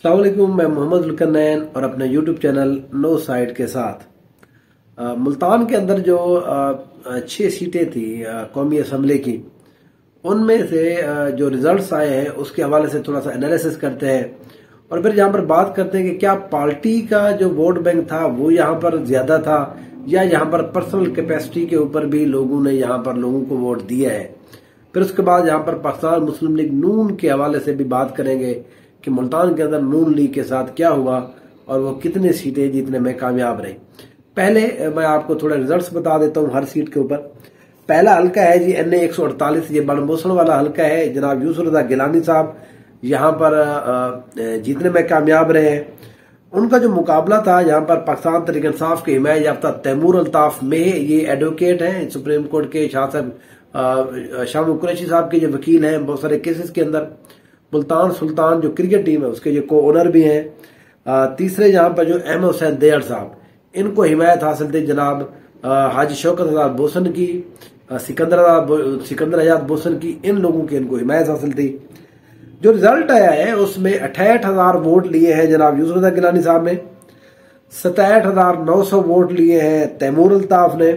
अस्सलाम वालेकुम। मैं मोहम्मद जुल्करनैन और अपने यूट्यूब चैनल नो साइड के साथ मुल्तान के अंदर जो 6 सीटें थी कौमी असम्बली की, उनमें से जो रिजल्ट्स आए हैं उसके हवाले से थोड़ा सा एनालिसिस करते हैं और फिर यहाँ पर बात करते हैं कि क्या पार्टी का जो वोट बैंक था वो यहाँ पर ज्यादा था या यहाँ पर पर्सनल कैपेसिटी के ऊपर भी लोगों ने यहाँ पर लोगों को वोट दिया है। फिर उसके बाद यहाँ पर पाकिस्तान मुस्लिम लीग नून के हवाले से भी बात करेंगे कि मुल्तान के अंदर नून लीग के साथ क्या हुआ और वो कितनी सीटें जीतने में कामयाब रही। पहले मैं आपको थोड़ा रिजल्ट्स बता देता हूँ हर सीट के ऊपर। पहला हल्का है जी NA 148, ये बनमोसन वाला हल्का है। जनाब यूसुफ रजा गिलानी साहब यहाँ पर जीतने में कामयाब रहे हैं। उनका जो मुकाबला था यहाँ पर पाकिस्तान तहरीक इंसाफ के हिमायत याफ्ता तैमूर अल्ताफ में, ये एडवोकेट हैं सुप्रीम कोर्ट के, शाह कुरैशी साहब के जो वकील हैं बहुत सारे केसेस के अंदर। मुल्तान सुल्तान जो क्रिकेट टीम है उसके जो को ओनर भी हैं। तीसरे यहाँ पर जो अहमद हुसैन देहड़ साहब, इनको हिमायत हासिल थी जनाब हाजी शौकत आजाद बोसन की, सिकंदर आजाद बोसन की, इन लोगों की इनको हिमायत हासिल थी। जो रिजल्ट आया है उसमें 68,000 वोट लिए हैं जनाब यूसुफ रजा गिलानी साहब ने, 67,900 वोट लिए हैं तैमूर अल्ताफ ने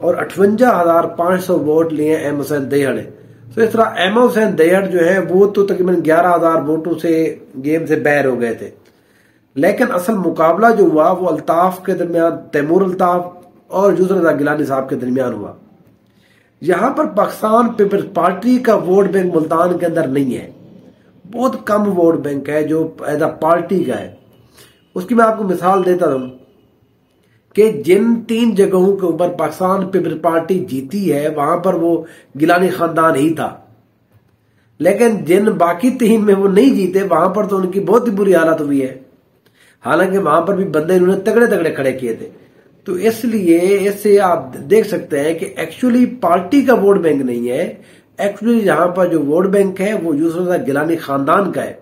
और 58,500 वोट लिए अहमद हुसैन देहड़ ने। तो इस तरह अहमद हुसैन देहड़ जो है वो तो तकरीबन 11,000 वोटों से गेम से बाहर हो गए थे। लेकिन असल मुकाबला जो हुआ वो अल्ताफ के दरमियान, तैमूर अल्ताफ और यूसुफ रजा गिलानी साहब के दरमियान हुआ। यहां पर पाकिस्तान पीपल्स पार्टी का वोट बैंक मुल्तान के अंदर नहीं है, बहुत कम वोट बैंक है जो एज अ पार्टी का है। उसकी मैं आपको मिसाल देता हूं कि जिन 3 जगहों के ऊपर पाकिस्तान पीपल्स पार्टी जीती है वहां पर वो गिलानी खानदान ही था, लेकिन जिन बाकी 3 में वो नहीं जीते वहां पर तो उनकी बहुत ही बुरी हालत हुई है। हालांकि वहां पर भी बंदे इन्होंने तगड़े तगड़े खड़े किए थे। तो इसलिए इससे आप देख सकते हैं कि एक्चुअली पार्टी का वोट बैंक नहीं है, एक्चुअली यहां पर जो वोट बैंक है वो यूसुफ रजा गिलानी खानदान का है।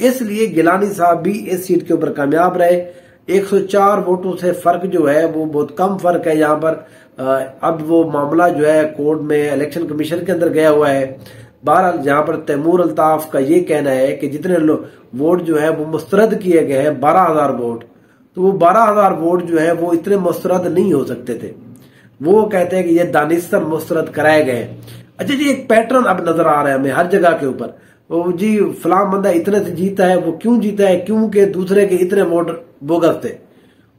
इसलिए गिलानी साहब भी इस सीट के ऊपर कामयाब रहे। 104 वोटों से फर्क जो है वो बहुत कम फर्क है यहाँ पर। अब वो मामला जो है कोर्ट में इलेक्शन कमीशन के अंदर गया हुआ है। बहरहाल यहाँ पर तैमूर अल्ताफ का ये कहना है कि जितने वोट जो है वो मुस्तरद किए गए हैं 12,000 वोट, तो वो 12,000 वोट जो है वो इतने मुस्तरद नहीं हो सकते थे। वो कहते हैं कि ये दानिस्तर मुस्तरद कराए गए। अच्छा जी, एक पैटर्न अब नजर आ रहा है हमें हर जगह के ऊपर। वो जी फलां बंदा इतने से जीता है, वो क्यों जीता है? क्योंकि दूसरे के इतने वोट बोगस थे।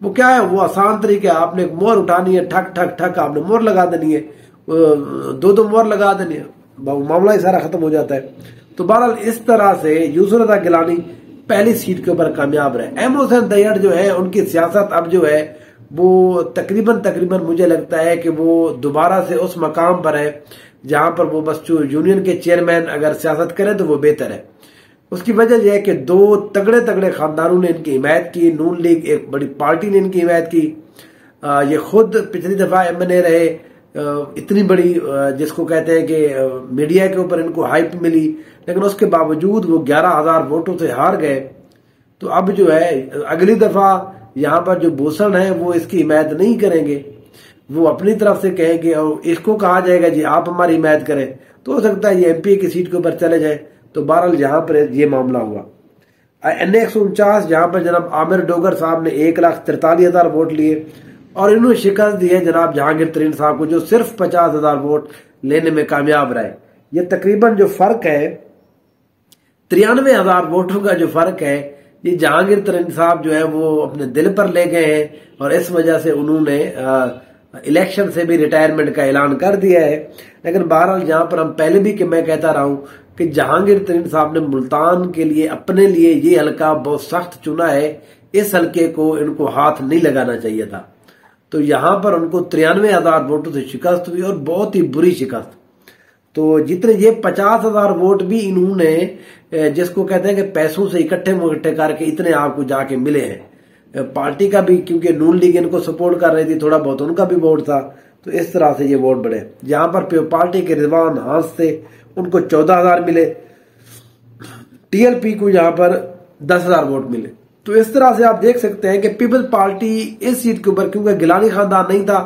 वो क्या है, वो आसान तरीका है, आपने मोहर उठानी है, ठक ठक ठक आपने मोहर लगा देनी है, 2-2 मोहर लगा देनी है, मामला ही सारा खत्म हो जाता है। तो बहरहाल इस तरह से यूसुफ रजा गिलानी पहली सीट के ऊपर कामयाब रहे। अहमद हुसैन देहड़ जो है उनकी सियासत अब जो है वो तकरीबन मुझे लगता है कि वो दोबारा से उस मकाम पर है जहां पर वो बस जो यूनियन के चेयरमैन अगर सियासत करें तो वो बेहतर है। उसकी वजह यह है कि 2 तगड़े तगड़े खानदानों ने इनकी हिमायत की। नून लीग एक बड़ी पार्टी ने इनकी हिमायत की। ये खुद पिछली दफा MNA रहे, इतनी बड़ी जिसको कहते हैं कि मीडिया के ऊपर इनको हाइप मिली, लेकिन उसके बावजूद वो 11,000 वोटों से हार गए। तो अब जो है अगली दफा यहाँ पर जो बोसन है वो इसकी हिमायत नहीं करेंगे, वो अपनी तरफ से कहेंगे और इसको कहा जाएगा जी आप हमारी हिमायत करें, तो हो सकता है ये MP की सीट के ऊपर चले जाए। तो बहरहाल यहाँ पर ये मामला हुआ। NA 149 जहां पर जनाब आमिर डोगर साहब ने 1,43,000 वोट लिए और इन्होंने शिकस्त दी है जनाब जहांगीर तरीन साहब को, जो सिर्फ 50,000 वोट लेने में कामयाब रहे। ये तकरीबन जो फर्क है 93,000 वोटों का जो फर्क है, ये जहांगीर तरीन साहब जो है वो अपने दिल पर ले गए हैं और इस वजह से उन्होंने इलेक्शन से भी रिटायरमेंट का ऐलान कर दिया है। लेकिन बहरहाल जहां पर हम पहले भी कि मैं कहता रहा हूं कि जहांगीर तरीन साहब ने मुल्तान के लिए अपने लिए ये हल्का बहुत सख्त चुना है, इस हल्के को इनको हाथ नहीं लगाना चाहिए था। तो यहां पर उनको 93,000 वोटों से शिकस्त हुई और बहुत ही बुरी शिकस्त। तो जितने ये 50,000 वोट भी इन्होंने, जिसको कहते हैं कि पैसों से इकट्ठे करके इतने आपको जाके मिले हैं। पार्टी का भी, क्योंकि नून लीग इनको सपोर्ट कर रही थी, थोड़ा बहुत उनका भी वोट था, तो इस तरह से ये वोट बढ़े। जहां पर पार्टी के रिजवान हांस थे उनको 14,000 मिले, TLP को यहां पर 10,000 वोट मिले। तो इस तरह से आप देख सकते हैं कि पीपल्स पार्टी इस सीट के ऊपर, क्योंकि गिलानी खानदान नहीं था,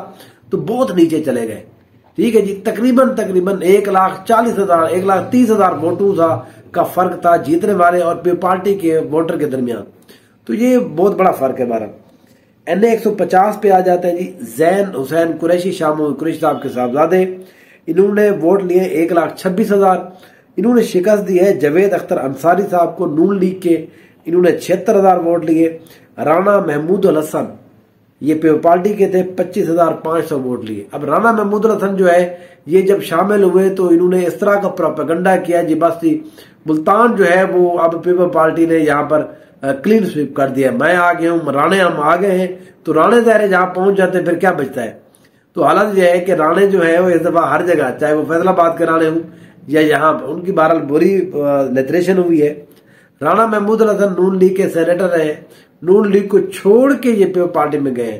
तो बहुत नीचे चले गए। ठीक है जी, तकरीबन 1,40,000 1,30,000 वोटों सा का फर्क था जीतने वाले और पीपल पार्टी के वोटर के दरमियान। तो ये बहुत बड़ा फर्क है हमारा। NA 150 पे आ जाते हैं जी। जैन हुसैन कुरैशी शामो कुरैशी साहब के साहबजादे, इन्होंने वोट लिए 1,26,000। इन्होंने शिकस्त दी है जवेद अख्तर अंसारी साहब को नून लीग के, इन्होंने 76,000 वोट लिए। राणा महमूद अल हसन ये पीपल पार्टी के थे, 25,500 वोट लिए। अब राणा महमूद अल हसन जो है ये जब शामिल हुए तो इन्होंने इस तरह का प्रोपेगेंडा किया जी बस मुल्तान जो है वो अब पीपल पार्टी ने यहाँ पर क्लीन स्वीप कर दिया, मैं आ गया हूँ, राणे हम आ गए हैं। तो राणे ज़ाहिर जहां पहुंच जाते हैं फिर क्या बचता है। तो हालत यह है कि राणे जो है वो इस दफा हर जगह, चाहे वो फैसलाबाद के राणे हूं या यहाँ उनकी बहरहाल बुरी लेटरेशन हुई है। राणा महमूद अल हसन नून लीग के सेनेटर रहे, नून लीग को छोड़ के ये पीपल पार्टी में गए,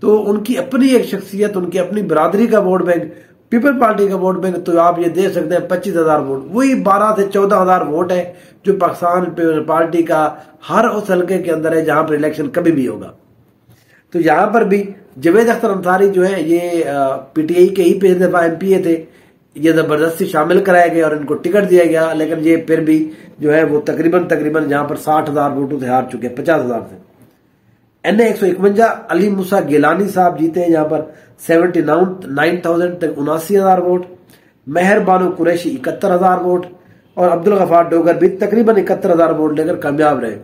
तो उनकी अपनी एक शख्सियत, उनकी अपनी बरादरी का वोट बैंक, पीपल पार्टी का वोट बैंक, तो आप ये देख सकते हैं 25,000 वोट, वही 12 से 14,000 वोट है जो पाकिस्तान पीपल पार्टी का हर उस हल्के के अंदर है जहां पर इलेक्शन कभी भी होगा। तो यहां पर भी जवेद अख्तर अंसारी जो है ये PTI के ही पिछले दफा MPA थे, ये जबरदस्ती शामिल कराया गया और इनको टिकट दिया गया, लेकिन ये फिर भी जो है वो तकरीबन जहां पर 60,000 वोटों से हार चुके हैं 50,000 से। NA 151 अली मूसा गिलानी साहब जीते हैं यहाँ पर 79,000 तक 79,000 वोट। मेहर बानो कुरैशी 71,000 वोट और अब्दुल गफार डोगर भी तकरीबन 71,000 वोट लेकर कामयाब रहे।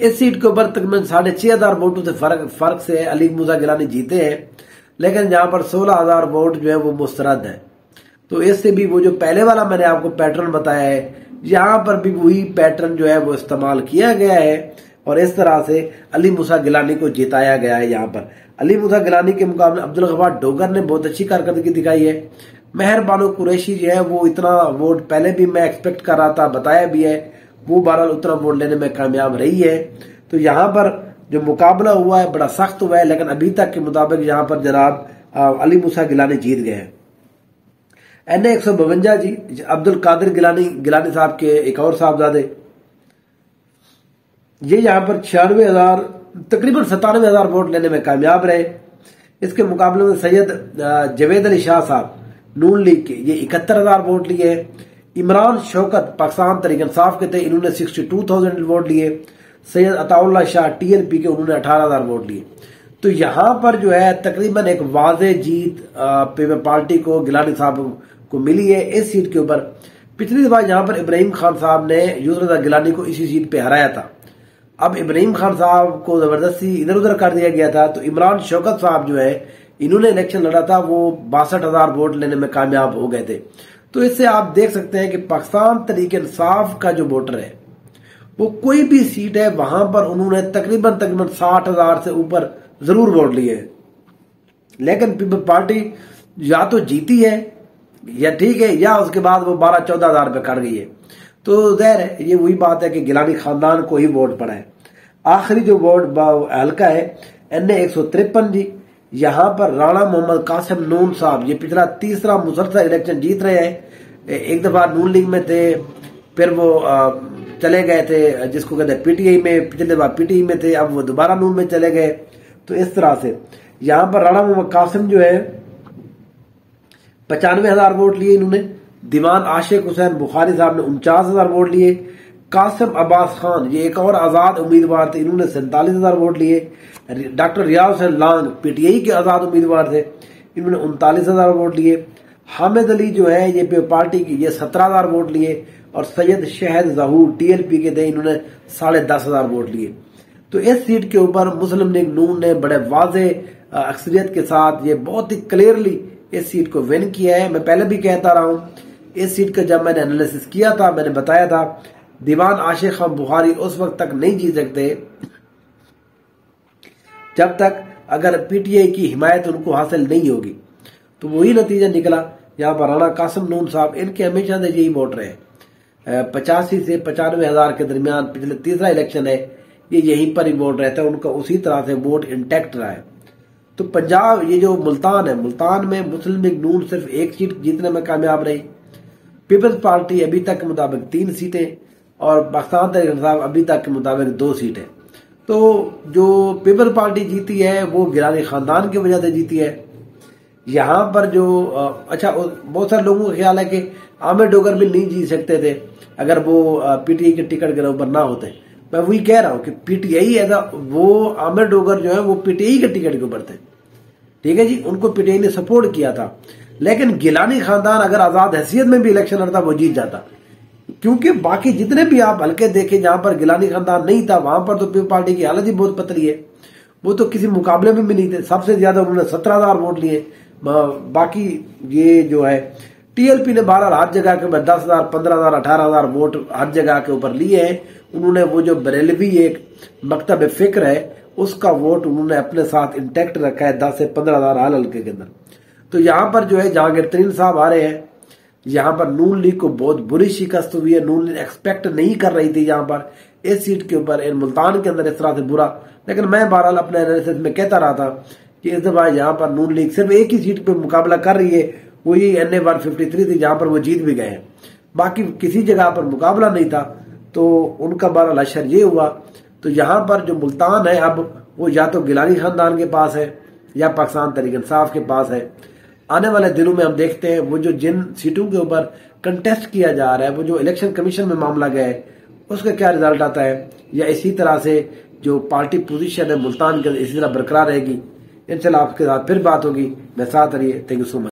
इस सीट के ऊपर तकरीबन 6,500 वोटों से फर्क से अली मूसा गिलानी जीते हैं, लेकिन यहाँ पर 16,000 वोट जो है वो मुस्तरद है। तो इससे भी वो जो पहले वाला मैंने आपको पैटर्न बताया है, यहाँ पर भी वही पैटर्न जो है वो इस्तेमाल किया गया है और इस तरह से अली मूसा गिलानी को जिताया गया है। यहाँ पर अली मूसा गिलानी के मुकाबले अब्दुल गफार डोगर ने बहुत अच्छी कारकर्दगी दिखाई है। मेहर बानो कुरैशी जो है वो इतना वोट पहले भी मैं एक्सपेक्ट कर रहा था, बताया भी है, वो बहरहाल उतना वोट लेने में कामयाब रही है। तो यहाँ पर जो मुकाबला हुआ है बड़ा सख्त हुआ है, लेकिन अभी तक के मुताबिक यहाँ पर जनाब अली मूसा गिलानी जीत गए हैं। NA 152 जी अब्दुल कादिर गिलानी साहब के एक और साहबजादे, ये यहाँ पर 96,000 तकरीबन 97,000 वोट लेने में कामयाब रहे। इसके मुकाबले में सैयद जवेद अली शाह साहब नून लीग के, ये 71,000 वोट लिए। इमरान शौकत पाकिस्तान तहरीक इंसाफ के थे, इन्होंने 62,000 वोट लिए। सैयद अताउल्लाह शाह TLP के, उन्होंने 18,000 वोट लिए। तो यहाँ पर जो है तकरीबन एक वाज़े जीत पीपल पार्टी को गिलानी साहब को मिली है इस सीट के ऊपर। पिछली दफा यहाँ पर इब्राहिम खान साहब ने यूसुफ रज़ा गिलानी को इसी सीट पे हराया था। अब इब्राहिम खान साहब को जबरदस्ती इधर उधर कर दिया गया था, तो इमरान शौकत साहब जो है इन्होंने इलेक्शन लड़ा था, वो 62,000 वोट लेने में कामयाब हो गए थे। तो इससे आप देख सकते हैं कि पाकिस्तान तहरीक इंसाफ का जो वोटर है वो कोई भी सीट है वहां पर उन्होंने तकरीबन 60,000 से ऊपर जरूर वोट लिए, लेकिन पीपल पार्टी या तो जीती है या ठीक है, या उसके बाद वो 12-14,000 पे कर गई है। तो ज़ाहिर है ये वही बात है कि गिलानी खानदान को ही वोट पड़ा है। आखिरी जो वोट हल्का है NA 153 जी, यहाँ पर राणा मोहम्मद कासिम नून साहब ये पिछला तीसरा मुसलसल इलेक्शन जीत रहे हैं। एक दफा नून लीग में थे, फिर वो चले गए थे जिसको कहते हैं PTI में, पिछले दफा PTI में थे, अब वो दोबारा नून में चले गए। तो इस तरह से यहाँ पर राणा मोहम्मद कासिम जो है 95,000 वोट लिए इन्होंने। दीवान आशिक हुसैन बुखारी साहब ने 49,000 वोट लिए। कासिम अब्बास खान ये एक और आजाद उम्मीदवार थे, इन्होंने 47,000 वोट लिए। डॉक्टर रियाज हुसैन लांग PTI के आजाद उम्मीदवार थे, इन्होंने 39,000 वोट लिए। हामिद अली जो है ये पीपल पार्टी की, ये 17,000 वोट लिए और सैयद शहद जहूर TLP के थे, इन्होंने 10,500 वोट लिए। तो इस सीट के ऊपर मुस्लिम लीग नून ने बड़े वाजे अक्सरियत के साथ ये बहुत ही क्लियरली इस सीट को विन किया है। मैं पहले भी कहता रहा हूं, इस सीट का जब मैंने एनालिसिस किया था मैंने बताया था दीवान आशिक खान बुखारी उस वक्त तक नहीं जीत सकते जब तक अगर PTI की हिमायत उनको हासिल नहीं होगी। तो वही नतीजा निकला। यहाँ पर राणा कासिम नून साहब इनके हमेशा से यही वोट रहे, 85 से 95,000 के दरमियान पिछले तीसरा इलेक्शन है, ये यहीं पर ही वोट रहता है उनका, उसी तरह से वोट इंटैक्ट रहा है। तो पंजाब ये जो मुल्तान है, मुल्तान में मुस्लिम लीग नून सिर्फ एक सीट जीतने में कामयाब रही। पीपल्स पार्टी अभी तक के मुताबिक 3 सीटें और पाकिस्तान तहरीक इंसाफ अभी तक के मुताबिक 2 सीटें। तो जो पीपल्स पार्टी जीती है वो गिलानी खानदान की वजह से जीती है। यहाँ पर जो अच्छा, बहुत सारे लोगों का ख्याल है कि आमिर डोगर भी नहीं जीत सकते थे अगर वो पीटीआई के टिकट के ऊपर ना होते। मैं वही कह रहा हूँ कि पीटीआई वो आमिर डोगर जो है वो पीटीआई के टिकट के ऊपर थे, ठीक है जी, उनको पीटीआई ने सपोर्ट किया था। लेकिन गिलानी खानदान अगर आजाद हैसियत में भी इलेक्शन लड़ता वो जीत जाता, क्योंकि बाकी जितने भी आप हल्के देखे जहां पर गिलानी खानदान नहीं था वहां पर तो पीपल पार्टी की हालत ही बहुत पतली है, वो तो किसी मुकाबले में भी नहीं थे। सबसे ज्यादा उन्होंने 17,000 वोट लिए। बाकी ये जो है टीएलपी ने 12 हर जगह के 10,000, 15,000, 18,000 वोट हर जगह के ऊपर लिए हैं। उन्होंने वो जो बरेलवी एक मकतब फिक्र है उसका वोट उन्होंने अपने साथ इंटैक्ट रखा है 10 से 15,000 हर हल्के के अंदर। तो यहाँ पर जो है जहांगीर तरीन साहब आ रहे हैं, यहाँ पर नून लीग को बहुत बुरी शिकस्त हुई है। नून लीग एक्सपेक्ट नहीं कर रही थी यहाँ पर इस सीट के ऊपर मुल्तान के अंदर इस तरह से बुरा, लेकिन मैं बहरहाल अपने एनालिसिस में कहता रहा था कि इस दफा यहाँ पर नून लीग सिर्फ एक ही सीट पे मुकाबला कर रही है, वो ये NA 153 थी जहां पर वो जीत भी गए हैं, बाकी किसी जगह पर मुकाबला नहीं था। तो उनका बहरहाल अशर ये हुआ। तो यहाँ पर जो मुल्तान है अब वो या तो गिलानी खानदान के पास है या पाकिस्तान तहरीक इंसाफ के पास है। आने वाले दिनों में हम देखते हैं वो जो जिन सीटों के ऊपर कंटेस्ट किया जा रहा है, वो जो इलेक्शन कमीशन में मामला गया है उसका क्या रिजल्ट आता है, या इसी तरह से जो पार्टी पोजीशन है मुल्तान के इसी तरह बरकरार रहेगी। इंशाल्लाह आपके साथ फिर बात होगी। मैं साथ रहिए। Thank you so much.